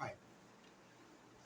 5।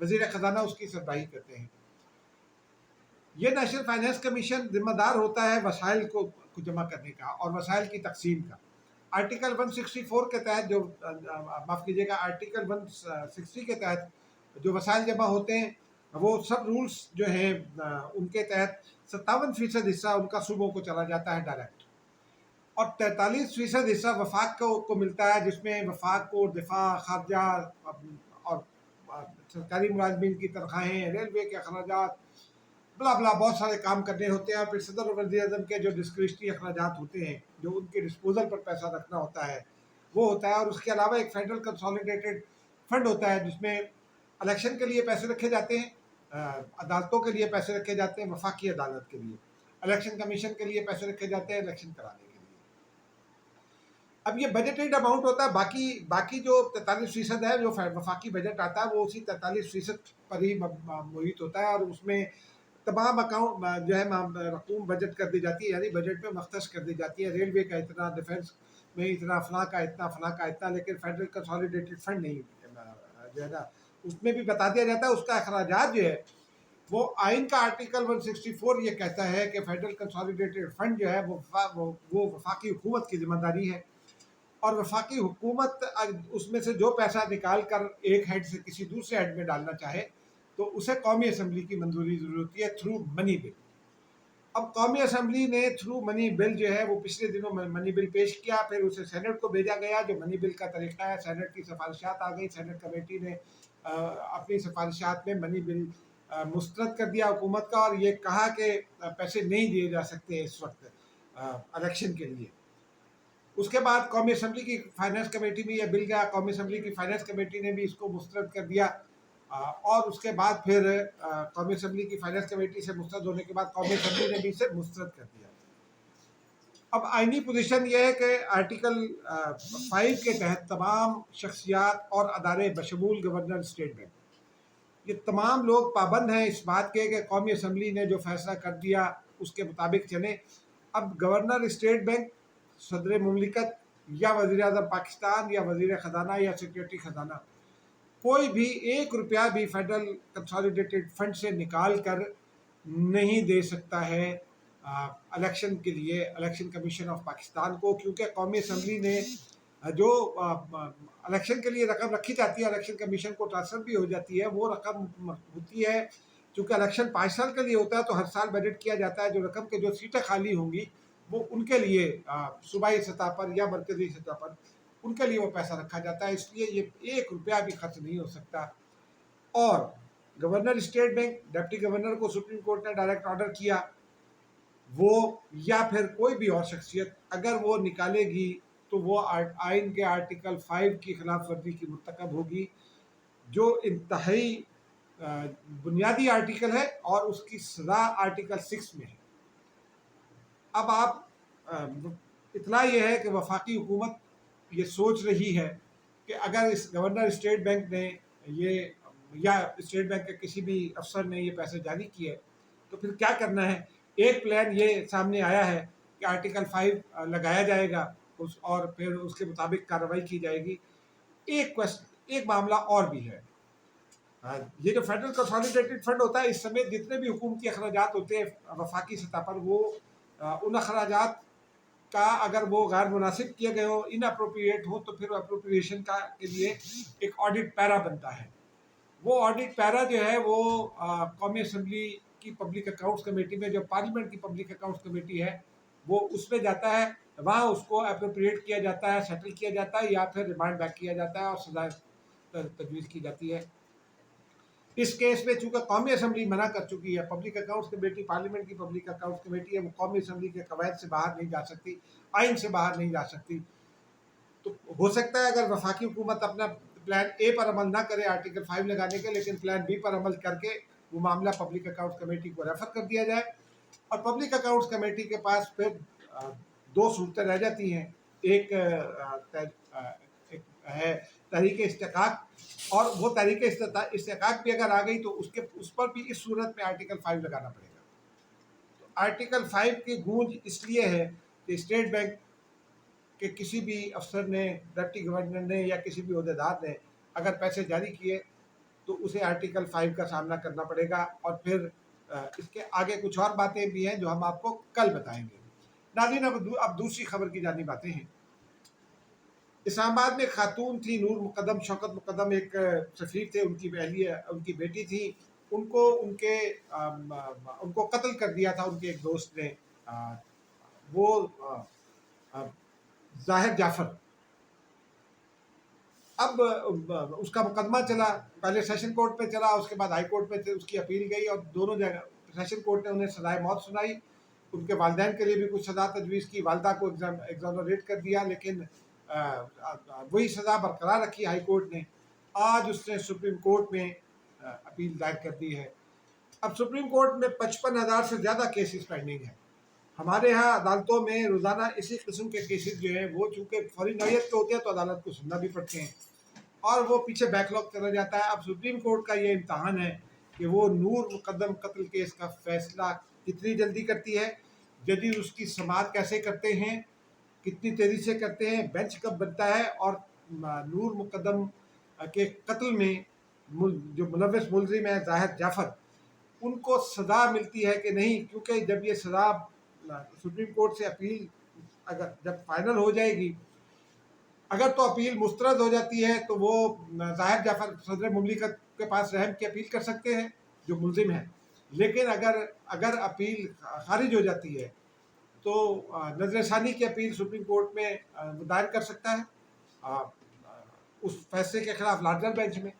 وزیر خزانہ اس کی سربراہی کرتے ہیں۔ یہ نیشنل فائنانس کمیشن ذمہ دار ہوتا ہے وسائل کو جمع کرنے کا اور وسائل کی تقسیم کا۔ آرٹیکل 164 کے تحت جو معاف کیجیے گا آرٹیکل 160 کے تحت جو وسائل جمع ہوتے ہیں وہ سب رولز جو ہیں ان کے تحت 57% حصہ ان کا صوبوں کو چلا جاتا ہے ڈائریکٹ، اور 43% حصہ وفاق کو ملتا ہے، جس میں وفاق کو دفاع، خارجہ اور سرکاری ملازمین کی تنخواہیں، ریلوے کے اخراجات، بلا بلا بہت سارے کام کرنے ہوتے ہیں، اور پھر صدر اور وزیر اعظم کے جو ڈسکریشنری اخراجات ہوتے ہیں جو ان کے ڈسپوزل پر پیسہ رکھنا ہوتا ہے وہ ہوتا ہے۔ اور اس کے علاوہ ایک فیڈرل کنسالیڈیٹڈ فنڈ ہوتا ہے جس میں الیکشن کے لیے پیسے رکھے جاتے ہیں، عدالتوں کے لیے پیسے رکھے جاتے ہیں، وفاقی عدالت کے لیے، الیکشن کمیشن کے لیے پیسے رکھے جاتے ہیں الیکشن کرانے کے لیے۔ اب یہ بجٹڈ اماؤنٹ ہوتا ہے، باقی جو 43% ہے جو وفاقی بجٹ آتا ہے وہ اسی 43% پر ہی محیط ہوتا ہے، اور اس میں تمام اکاؤنٹ جو ہے رقوم بجٹ کر دی جاتی ہے، یعنی بجٹ میں مختص کر دی جاتی ہے، ریلوے کا اتنا، ڈیفنس میں اتنا، فلاں کا اتنا، فلاں کا اتنا، لیکن فیڈرل کنسالیڈیٹڈ فنڈ نہیں جو ہے نا اس میں بھی بتا دیا جاتا ہے اس کا اخراجات جو ہے وہ آئین کا آرٹیکل 164 یہ کہتا ہے کہ فیڈرل کنسالیڈیٹڈ فنڈ جو ہے وہ وفاقی حکومت کی ذمہ داری ہے، اور وفاقی حکومت اس میں سے جو پیسہ نکال کر ایک ہیڈ سے کسی دوسرے ہیڈ میں ڈالنا چاہے تو اسے قومی اسمبلی کی منظوری ضرورت ہوتی ہے تھرو منی بل۔ اب قومی اسمبلی نے تھرو منی بل جو ہے وہ پچھلے دنوں منی بل پیش کیا، پھر اسے سینٹ کو بھیجا گیا، جو منی بل کا طریقہ ہے سینٹ کی سفارشات آ گئی، سینٹ کمیٹی نے اپنی سفارشات میں منی بل مسترد کر دیا حکومت کا، اور یہ کہا کہ پیسے نہیں دیے جا سکتے اس وقت الیکشن کے لیے۔ اس کے بعد قومی اسمبلی کی فائنانس کمیٹی میں یہ بل گیا، قومی اسمبلی کی فائنانس کمیٹی نے بھی اس کو مسترد کر دیا، اور اس کے بعد پھر قومی اسمبلی کی فائنانس کمیٹی سے مسترد ہونے کے بعد قومی اسمبلی نے بھی اسے مسترد کر دیا۔ اب آئینی پوزیشن یہ ہے کہ آرٹیکل 5 کے تحت تمام شخصیات اور ادارے بشمول گورنر اسٹیٹ بینک، یہ تمام لوگ پابند ہیں اس بات کے کہ قومی اسمبلی نے جو فیصلہ کر دیا اس کے مطابق چلیں۔ اب گورنر اسٹیٹ بینک، صدر مملکت یا وزیر اعظم پاکستان یا وزیر خزانہ یا سیکریٹری خزانہ کوئی بھی 1 روپیہ بھی فیڈرل کنسالیڈیٹڈ فنڈ سے نکال کر نہیں دے سکتا ہے الیکشن کے لیے الیکشن کمیشن آف پاکستان کو، کیونکہ قومی اسمبلی نے جو الیکشن کے لیے رقم رکھی جاتی ہے الیکشن کمیشن کو ٹرانسفر بھی ہو جاتی ہے، وہ رقم ہوتی ہے چونکہ الیکشن 5 سال کے لیے ہوتا ہے تو ہر سال بجٹ کیا جاتا ہے، جو رقم کے جو سیٹیں خالی ہوں گی وہ ان کے لیے صوبائی سطح پر یا مرکزی سطح پر ان کے لیے وہ پیسہ رکھا جاتا ہے، اس لیے یہ 1 روپیہ بھی خرچ نہیں ہو سکتا۔ اور governor state bank, deputy governor کو سپریم کورٹ نے ڈائریکٹ آرڈر کیا، وہ یا پھر کوئی بھی اور شخصیت اگر وہ نکالے گی تو وہ آئین کے آرٹیکل 5 کی خلاف ورزی کی مرتکب ہوگی، جو انتہائی بنیادی آرٹیکل ہے، اور اس کی سزا آرٹیکل 6 میں ہے۔ اب آپ اطلاع یہ ہے کہ وفاقی حکومت یہ سوچ رہی ہے کہ اگر اس گورنر اسٹیٹ بینک نے یہ یا اسٹیٹ بینک کے کسی بھی افسر نے یہ پیسے جاری کیے تو پھر کیا کرنا ہے۔ ایک پلان یہ سامنے آیا ہے کہ آرٹیکل 5 لگایا جائے گا اور پھر اس کے مطابق کارروائی کی جائے گی۔ ایک معاملہ اور بھی ہے، یہ جو فیڈرل کنسالیڈیٹڈ فنڈ ہوتا ہے اس سمیت جتنے بھی حکومتی اخراجات ہوتے ہیں وفاقی سطح پر، وہ ان اخراجات کا اگر وہ غیر مناسب کیے گئے ہوں، ان اپروپریٹ ہوں، تو پھر اپروپریشن کے لیے ایک آڈٹ پیرا بنتا ہے۔ وہ آڈٹ پیرا جو ہے وہ قومی اسمبلی کی پبلک اکاؤنٹس کمیٹی میں، جو پارلیمنٹ کی پبلک اکاؤنٹس کمیٹی ہے، وہ اس میں جاتا ہے، وہاں اس کو اپروپریٹ کیا جاتا ہے، سیٹل کیا جاتا ہے، یا پھر ریمانڈ بیک کیا جاتا ہے اور سزا تجویز کی جاتی ہے۔ اس کیس میں چونکہ قومی اسمبلی منع کر چکی ہے، پبلک اکاؤنٹس کمیٹی پارلیمنٹ کی پبلک اکاؤنٹس کمیٹی ہے، وہ قومی اسمبلی کے قواعد سے باہر نہیں جا سکتی، آئین سے باہر نہیں جا سکتی۔ تو ہو سکتا ہے اگر وفاقی حکومت اپنا پلان اے پر عمل نہ کرے آرٹیکل 5 لگانے کے، لیکن پلان بی پر عمل کر کے وہ معاملہ پبلک اکاؤنٹس کمیٹی کو ریفر کر دیا جائے، اور پبلک اکاؤنٹس کمیٹی کے پاس پھر 2 صورتیں رہ جاتی ہیں، ایک ہے تحریک استحقاق، اور وہ تحریک استحقاق بھی اگر آ گئی تو اس پر بھی اس صورت میں آرٹیکل 5 لگانا پڑے گا۔ تو آرٹیکل 5 کی گونج اس لیے ہے کہ اسٹیٹ بینک کہ کسی بھی افسر نے، ڈپٹی گورنر نے یا کسی بھی عہدیدار نے اگر پیسے جاری کیے تو اسے آرٹیکل 5 کا سامنا کرنا پڑے گا، اور پھر اس کے آگے کچھ اور باتیں بھی ہیں جو ہم آپ کو کل بتائیں گے۔ ناظرین، اب دوسری خبر کی جانب آتے ہیں۔ اسلام آباد میں خاتون تھی نور مقدم، شوکت مقدم ایک سفیر تھے، ان کی ان کی بیٹی تھی، ان کو قتل کر دیا تھا ان کے ایک دوست نے، وہ ظاہر جعفر۔ اب اس کا مقدمہ چلا، پہلے سیشن کورٹ پہ چلا، اس کے بعد ہائی کورٹ پہ اس کی اپیل گئی، اور دونوں جگہ سیشن کورٹ نے انہیں سزائے موت سنائی، ان کے والدین کے لیے بھی کچھ سزا تجویز کی، والدہ کو ایگزونریٹ کر دیا، لیکن وہی سزا برقرار رکھی ہائی کورٹ نے۔ آج اس نے سپریم کورٹ میں اپیل دائر کر دی ہے۔ اب سپریم کورٹ میں 55,000 سے زیادہ کیسز پینڈنگ ہیں۔ ہمارے ہاں عدالتوں میں روزانہ اسی قسم کے کیسز جو ہیں وہ چونکہ فوری نوعیت کے ہوتے ہیں تو عدالت کو سننا بھی پڑتے ہیں، اور وہ پیچھے بیک لاگ چلا جاتا ہے۔ اب سپریم کورٹ کا یہ امتحان ہے کہ وہ نور مقدم قتل کیس کا فیصلہ کتنی جلدی کرتی ہے، ججز اس کی سماعت کیسے کرتے ہیں، کتنی تیزی سے کرتے ہیں، بینچ کب بنتا ہے، اور نور مقدم کے قتل میں جو ملوث ملزم ہے ظاہر جعفر، ان کو سزا ملتی ہے کہ نہیں، کیونکہ جب یہ سزا سپریم کورٹ سے اپیل اگر جب فائنل ہو جائے گی، اگر تو اپیل مسترد ہو جاتی ہے تو وہ ظاہر جعفر صدر مملکت کے پاس رحم کی اپیل کر سکتے ہیں جو ملزم ہیں، لیکن اگر اپیل خارج ہو جاتی ہے تو نظر ثانی کی اپیل سپریم کورٹ میں دائر کر سکتا ہے اس فیصلے کے خلاف لارجر بینچ میں،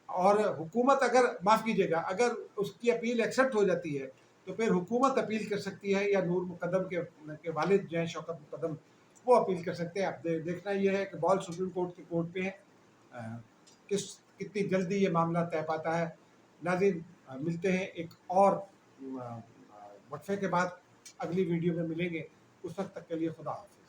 اور حکومت اگر معاف کیجیے گا اگر اس کی اپیل ایکسیپٹ ہو جاتی ہے تو پھر حکومت اپیل کر سکتی ہے، یا نور مقدم کے والد جو ہیں شوکت مقدم وہ اپیل کر سکتے ہیں۔ اب دیکھنا یہ ہے کہ بال سپریم کورٹ کے کورٹ پہ ہے، کتنی جلدی یہ معاملہ طے پاتا ہے۔ ناظرین، ملتے ہیں ایک اور وقفے کے بعد، اگلی ویڈیو میں ملیں گے، اس وقت تک کے لیے خدا حافظ۔